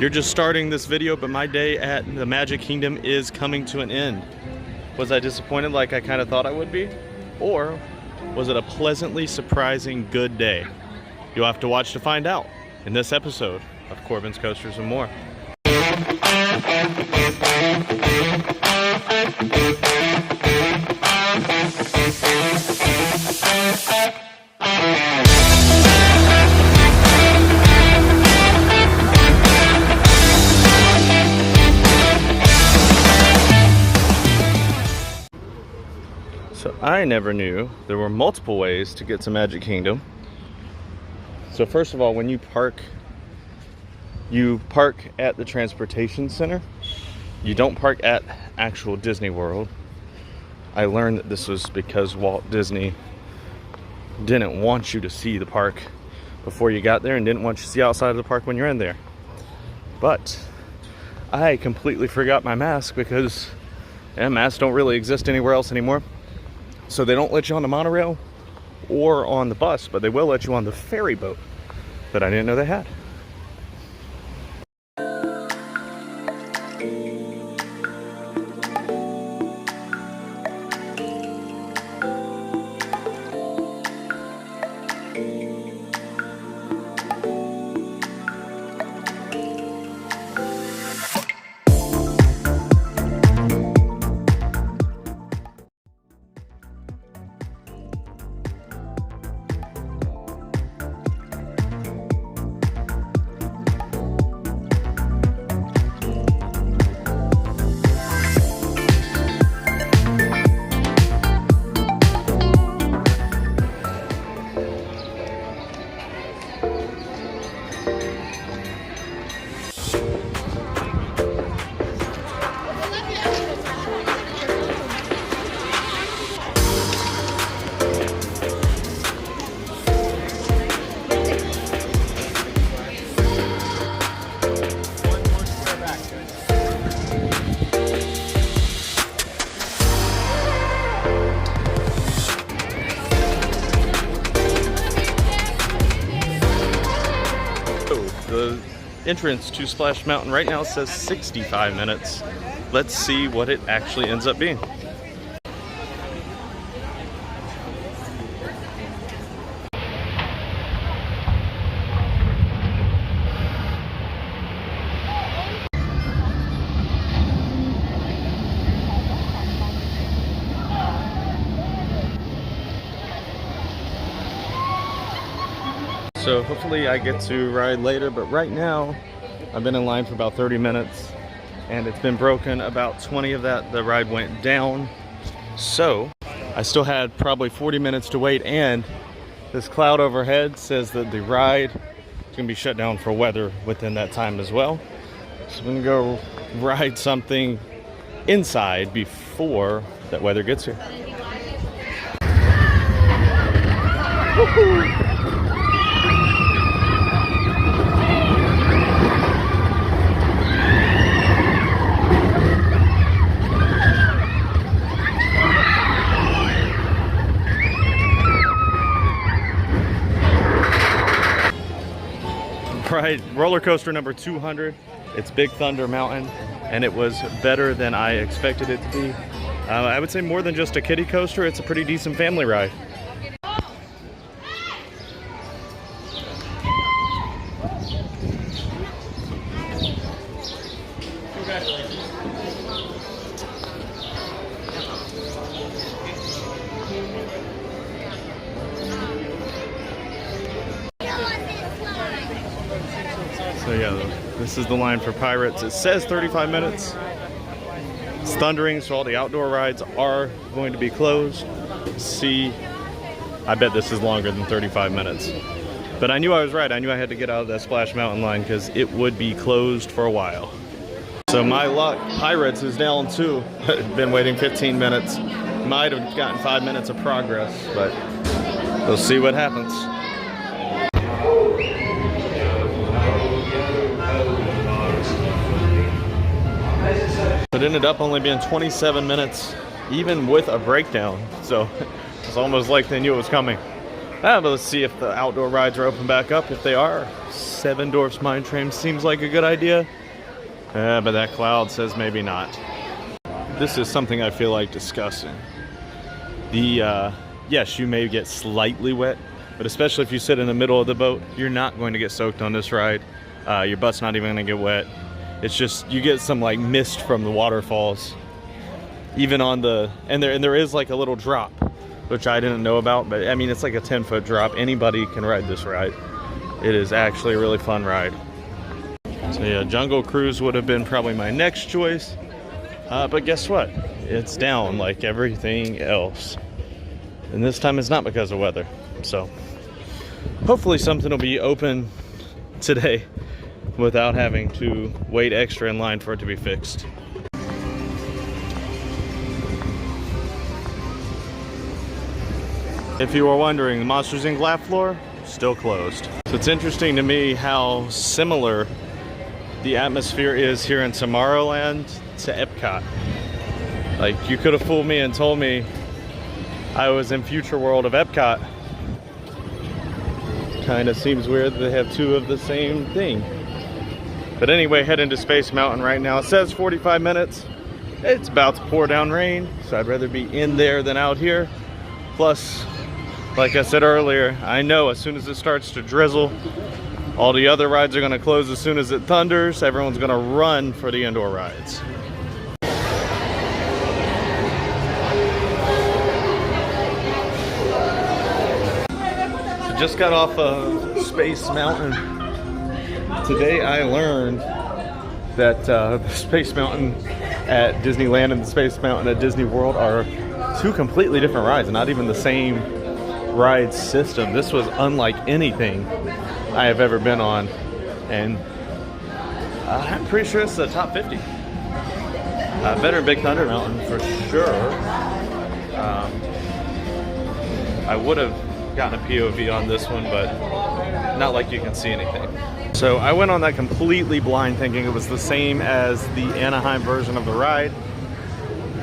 You're just starting this video, but my day at the Magic Kingdom is coming to an end. Was I disappointed like I kind of thought I would be? Or was it a pleasantly surprising good day? You'll have to watch to find out in this episode of Corbin's Coasters and More. So I never knew there were multiple ways to get to Magic Kingdom. So first of all, when you park at the transportation center. You don't park at actual Disney World. I learned that this was because Walt Disney didn't want you to see the park before you got there and didn't want you to see outside of the park when you're in there. But I completely forgot my mask because masks don't really exist anywhere else anymore. So they don't let you on the monorail or on the bus, but they will let you on the ferry boat that I didn't know they had. The entrance to Splash Mountain right now says 65 minutes. Let's see what it actually ends up being. So hopefully I get to ride later, but right now I've been in line for about 30 minutes and it's been broken. About 20 of that, the ride went down. So I still had probably 40 minutes to wait, and this cloud overhead says that the ride is gonna be shut down for weather within that time as well. So I'm gonna go ride something inside before that weather gets here. Woohoo! Right, roller coaster number 200. It's Big Thunder Mountain, and it was better than I expected it to be. I would say more than just a kiddie coaster, it's a pretty decent family ride. So yeah, this is the line for Pirates. It says 35 minutes. It's thundering, so all the outdoor rides are going to be closed. See, I bet this is longer than 35 minutes. But I knew I was right. I knew I had to get out of that Splash Mountain line because it would be closed for a while. So my luck, Pirates is down too. Been waiting 15 minutes. Might have gotten 5 minutes of progress, but we'll see what happens. It ended up only being 27 minutes, even with a breakdown. So it's almost like they knew it was coming. But let's see if the outdoor rides are open back up. If they are, 7 Dwarfs Mine Train seems like a good idea. But that cloud says maybe not. This is something I feel like discussing. Yes, you may get slightly wet, but especially if you sit in the middle of the boat, you're not going to get soaked on this ride. Your butt's not even gonna get wet. It's just, you get some like mist from the waterfalls. Even on the, and there is like a little drop, which I didn't know about, but I mean, it's like a 10-foot drop. Anybody can ride this ride. It is actually a really fun ride. So yeah, Jungle Cruise would have been probably my next choice. But guess what? It's down like everything else. And this time it's not because of weather. So hopefully something will be open today without having to wait extra in line for it to be fixed. If you were wondering, the Monsters Inc. laugh floor, still closed. So it's interesting to me how similar the atmosphere is here in Tomorrowland to Epcot. Like, you could have fooled me and told me I was in Future World of Epcot. Kind of seems weird that they have 2 of the same thing. But anyway, heading to Space Mountain right now. It says 45 minutes. It's about to pour down rain, so I'd rather be in there than out here. Plus, like I said earlier, I know as soon as it starts to drizzle, all the other rides are going to close as soon as it thunders. Everyone's going to run for the indoor rides. So just got off of Space Mountain. Today I learned that the Space Mountain at Disneyland and the Space Mountain at Disney World are 2 completely different rides, not even the same ride system. This was unlike anything I have ever been on, and I'm pretty sure it's the top 50. Better than Big Thunder Mountain for sure. I would have gotten a POV on this one, but not like you can see anything. So I went on that completely blind, thinking it was the same as the Anaheim version of the ride.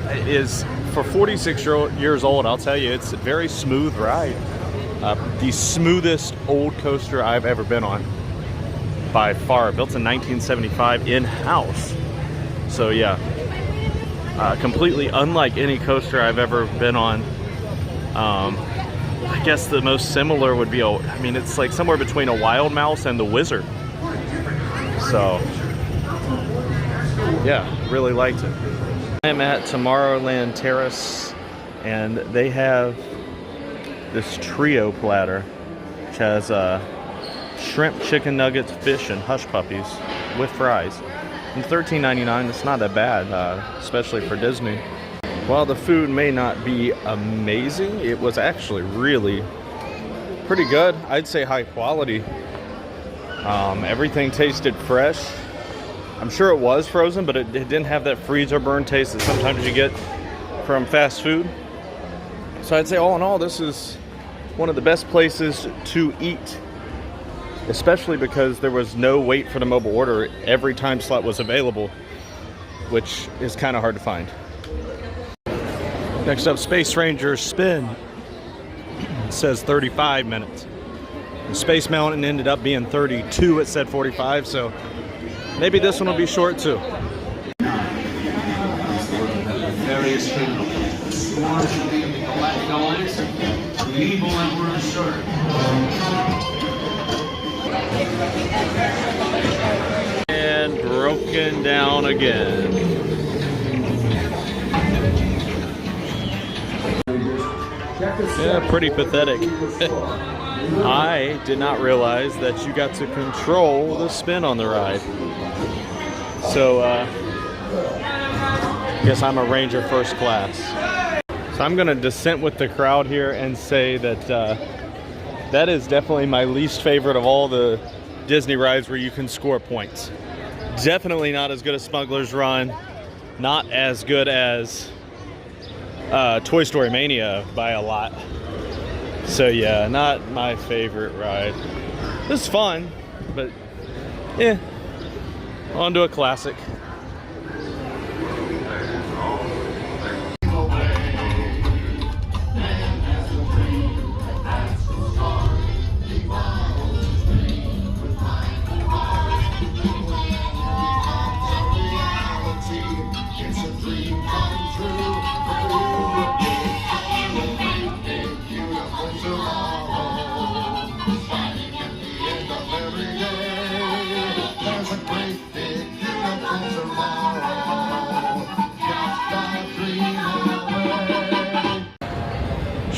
It is, for 46 years old, I'll tell you, it's a very smooth ride. The smoothest old coaster I've ever been on, by far. Built in 1975 in-house. So yeah, completely unlike any coaster I've ever been on. I guess the most similar would be, I mean, it's like somewhere between a Wild Mouse and the Wizard. So yeah, really liked it. I am at Tomorrowland Terrace, and they have this trio platter, which has shrimp, chicken nuggets, fish, and hush puppies with fries. And $13.99, it's not that bad, especially for Disney. While the food may not be amazing, it was actually really pretty good. I'd say high quality. Everything tasted fresh. I'm sure it was frozen, but it didn't have that freeze or burn taste that sometimes you get from fast food. So I'd say all in all, this is one of the best places to eat, especially because there was no wait for the mobile order. Every time slot was available, which is kind of hard to find. Next up, Space Ranger Spin. It says 35 minutes. And Space Mountain ended up being 32. It said 45, so maybe this one will be short too. And broken down again. Yeah, pretty pathetic. I did not realize that you got to control the spin on the ride. So, guess I'm a Ranger First Class. So I'm going to dissent with the crowd here and say that that is definitely my least favorite of all the Disney rides where you can score points. Definitely not as good as Smuggler's Run. Not as good as Toy Story Mania by a lot. So yeah, not my favorite ride. It's fun, but yeah, on to a classic.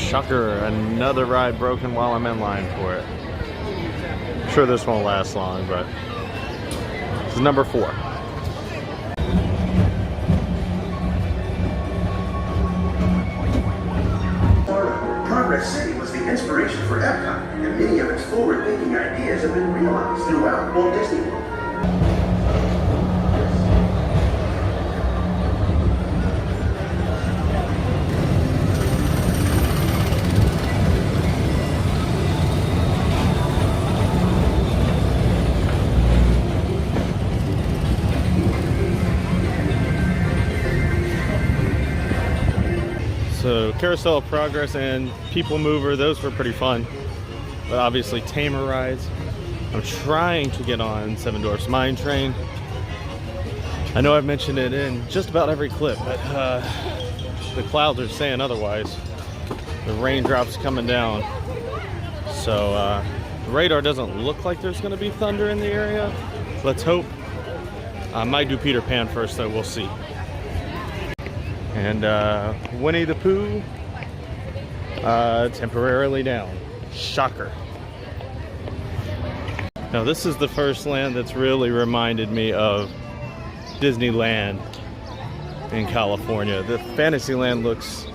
Shocker, another ride broken while I'm in line for it. I'm sure this won't last long, but this is number 4. Progress City was the inspiration for Epcot, and many of its forward-thinking ideas have been realized throughout Walt Disney World. So Carousel of Progress and PeopleMover, those were pretty fun, but obviously tamer rides. I'm trying to get on Seven Dwarfs Mine Train. I know I've mentioned it in just about every clip, but the clouds are saying otherwise. The raindrops coming down. So the radar doesn't look like there's going to be thunder in the area. Let's hope. I might do Peter Pan first, though. We'll see. And Winnie the Pooh, temporarily down. Shocker. Now this is the first land that's really reminded me of Disneyland in California. The Fantasyland looks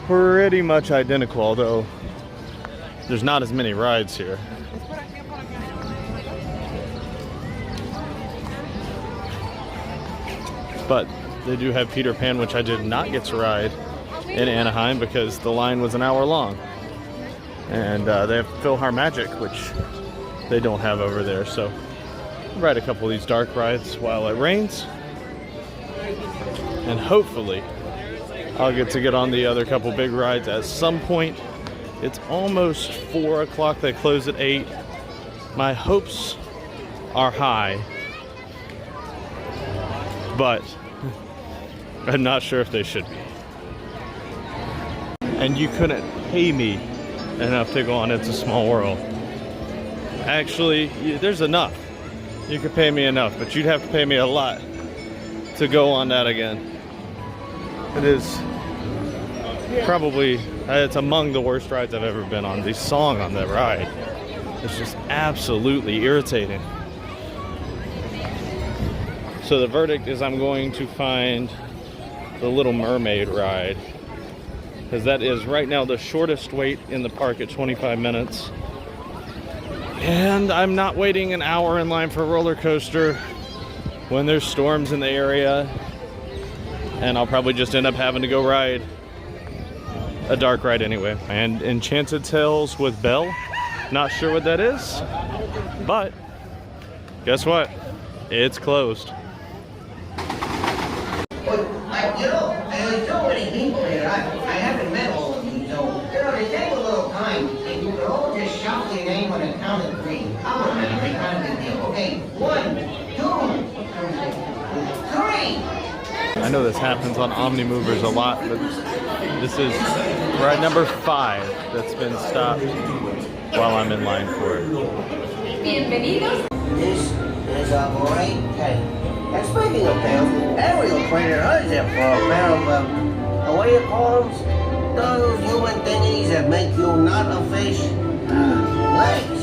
pretty much identical, although there's not as many rides here. But they do have Peter Pan, which I did not get to ride in Anaheim because the line was an hour long. And they have PhilharMagic, which they don't have over there. So I'll ride a couple of these dark rides while it rains. And hopefully I'll get on the other couple big rides at some point. It's almost 4 o'clock. They close at 8. My hopes are high, but I'm not sure if they should be. And you couldn't pay me enough to go on It's a Small World. Actually, there's enough. You could pay me enough, but you'd have to pay me a lot to go on that again. It is probably, it's among the worst rides I've ever been on. The song on that ride is just absolutely irritating. So the verdict is I'm going to find the Little Mermaid ride, because that is right now the shortest wait in the park at 25 minutes. And I'm not waiting an hour in line for a roller coaster when there's storms in the area. And I'll probably just end up having to go ride a dark ride anyway. And Enchanted Tales with Belle, not sure what that is, but guess what? It's closed. There's so many people here. I haven't met all of you, so they take a little time. And you can all just shout your name on the count of 3. Come on, man, it's not a big deal. Okay, 1, 2, 3. I know this happens on Omnimovers a lot, but this is ride number 5 that's been stopped while I'm in line for it. Bienvenidos. This is a great day. And speaking of tails, Ariel traded hers in for a pair of, what do you call them? Those human thingies that make you not a fish. Legs.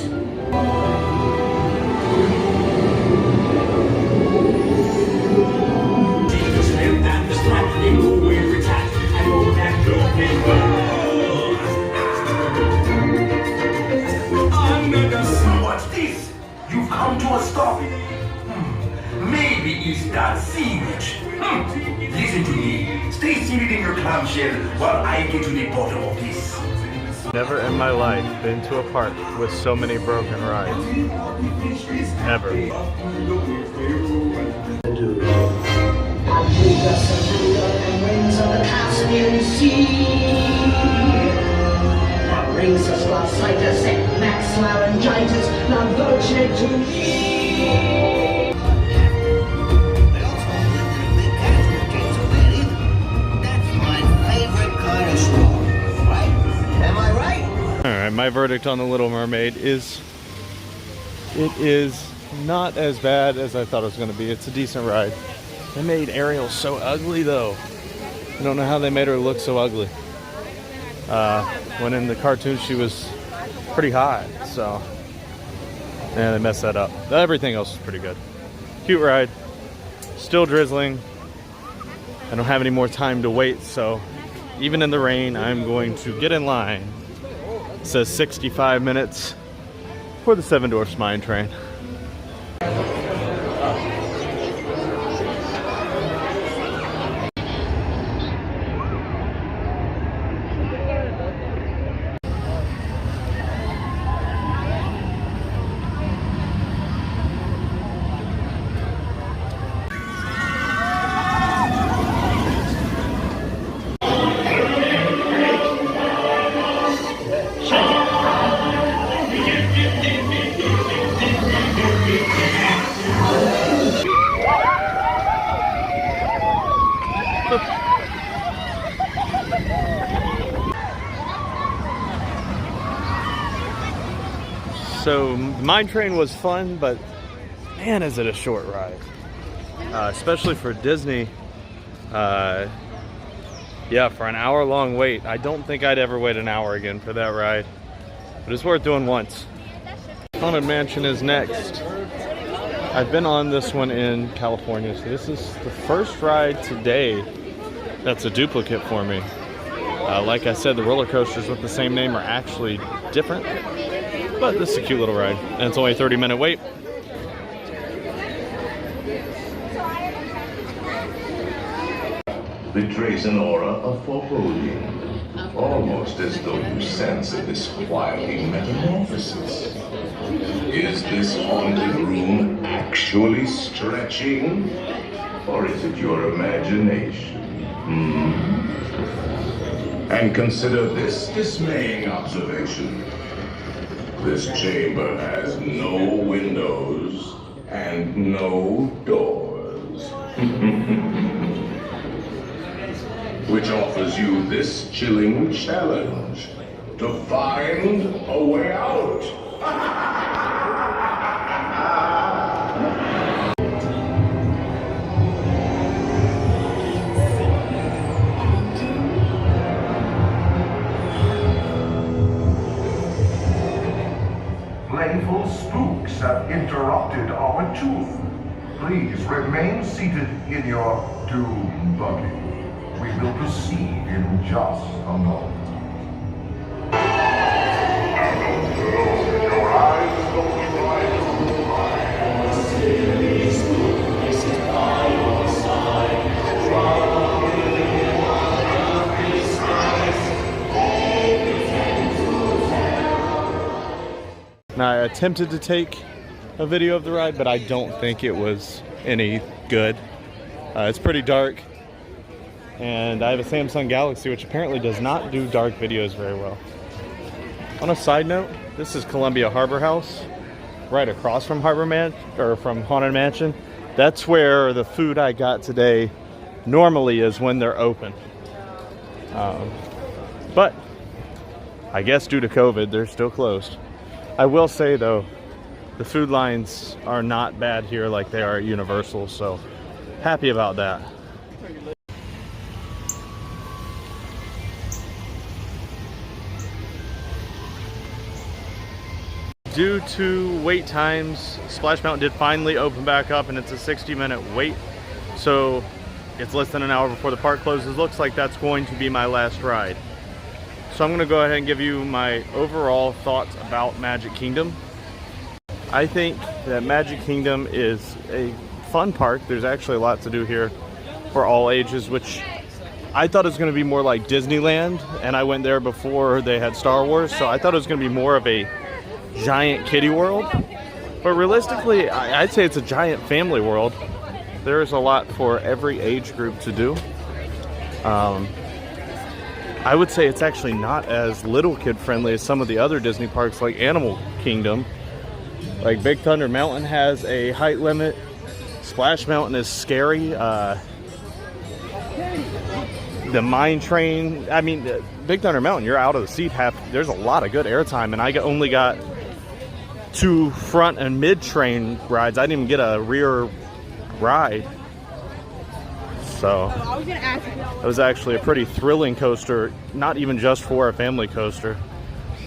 What's this? You've come to a stop. Maybe it's that sea witch. Listen to me. Stay seated in your clamshell while I get to the bottom of this. Never in my life been to a park with so many broken rides. Ever. Brings us last sight to set max laryngitis, now virtue to me. Alright, my verdict on the Little Mermaid is it is not as bad as I thought it was going to be. It's a decent ride. They made Ariel so ugly though. I don't know how they made her look so ugly. When in the cartoon she was pretty hot, so and they messed that up. Everything else is pretty good. Cute ride. Still drizzling. I don't have any more time to wait, so even in the rain, I'm going to get in line. It says 65 minutes for the Seven Dwarfs Mine Train. So the mine train was fun, but man, is it a short ride. Especially for Disney. Yeah, for an hour-long wait. I don't think I'd ever wait an hour again for that ride, but it's worth doing once. Haunted Mansion is next. I've been on this one in California, so this is the first ride today that's a duplicate for me. Like I said, the roller coasters with the same name are actually different, but this is a cute little ride, and it's only a 30-minute wait. Betrays an aura of foreboding, almost as though you sense a disquieting metamorphosis. Is this haunted room actually stretching, or is it your imagination? And consider this dismaying observation. This chamber has no windows and no doors. Which offers you this chilling challenge to find a way out. Playful spooks have interrupted our tour. Please remain seated in your doom buggy. We will proceed in just a moment. And close your eyes, don't try to hide. Now, I attempted to take a video of the ride, but I don't think it was any good. It's pretty dark. And I have a Samsung Galaxy, which apparently does not do dark videos very well. On a side note, this is Columbia Harbor House, right across from from Haunted Mansion. That's where the food I got today normally is when they're open. But I guess due to COVID, they're still closed. I will say though, the food lines are not bad here like they are at Universal, so happy about that. Due to wait times, Splash Mountain did finally open back up, and it's a 60-minute wait. So it's less than an hour before the park closes. Looks like that's going to be my last ride. So I'm going to go ahead and give you my overall thoughts about Magic Kingdom. I think that Magic Kingdom is a fun park. There's actually a lot to do here for all ages, which I thought it was going to be more like Disneyland, and I went there before they had Star Wars, so I thought it was going to be more of a giant kiddie world. But realistically, I'd say it's a giant family world. There is a lot for every age group to do. I would say it's actually not as little kid friendly as some of the other Disney parks like Animal Kingdom. Like Big Thunder Mountain has a height limit. Splash Mountain is scary. The mine train, I mean, Big Thunder Mountain, you're out of the seat there's a lot of good airtime, and I only got 2 front and mid train rides. I didn't even get a rear ride. So it was actually a pretty thrilling coaster, not even just for a family coaster.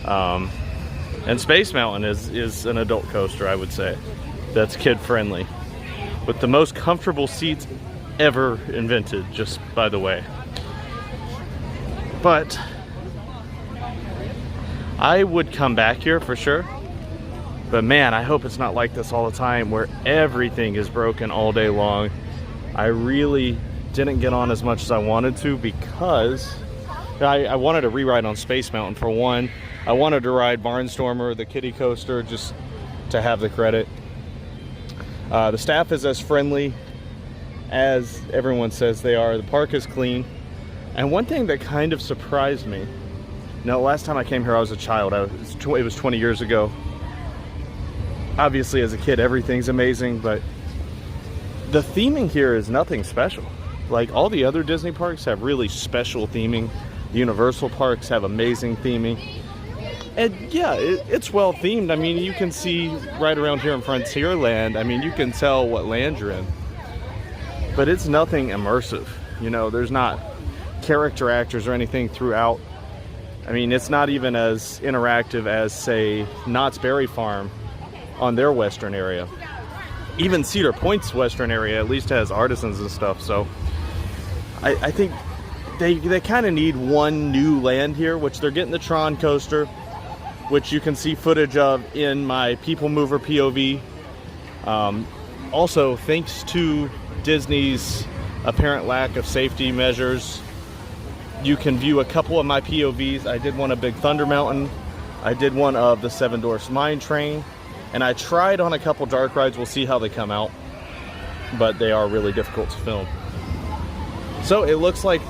And Space Mountain is an adult coaster, I would say, that's kid friendly, with the most comfortable seats ever invented, just by the way. But I would come back here for sure. But man, I hope it's not like this all the time where everything is broken all day long. I really didn't get on as much as I wanted to because I wanted to re-ride on Space Mountain for one. I wanted to ride Barnstormer, the kiddie coaster, just to have the credit. The staff is as friendly as everyone says they are. The park is clean. And one thing that kind of surprised me, now last time I came here I was a child, it was 20 years ago. Obviously as a kid everything's amazing, but the theming here is nothing special. Like all the other Disney parks have really special theming. The Universal parks have amazing theming. And yeah, it's well themed. I mean, you can see right around here in Frontierland, I mean, you can tell what land you're in. But it's nothing immersive. You know, there's not character actors or anything throughout. I mean, it's not even as interactive as, say, Knott's Berry Farm on their western area. Even Cedar Point's western area at least has artisans and stuff. So I think they kind of need one new land here, which they're getting the TRON coaster, which you can see footage of in my PeopleMover POV. Also, thanks to Disney's apparent lack of safety measures, you can view a couple of my POVs. I did one of Big Thunder Mountain. I did one of the Seven Dwarfs Mine Train. And I tried on a couple dark rides. We'll see how they come out. But they are really difficult to film. So it looks like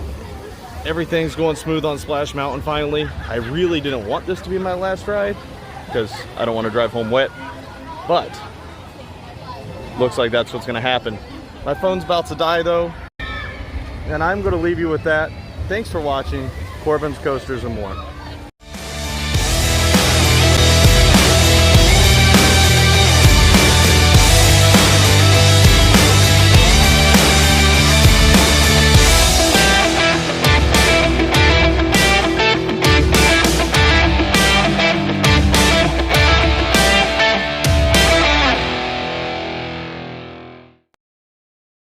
everything's going smooth on Splash Mountain finally. I really didn't want this to be my last ride because I don't want to drive home wet. But looks like that's what's going to happen. My phone's about to die though. And I'm going to leave you with that. Thanks for watching Corbin's Coasters and More.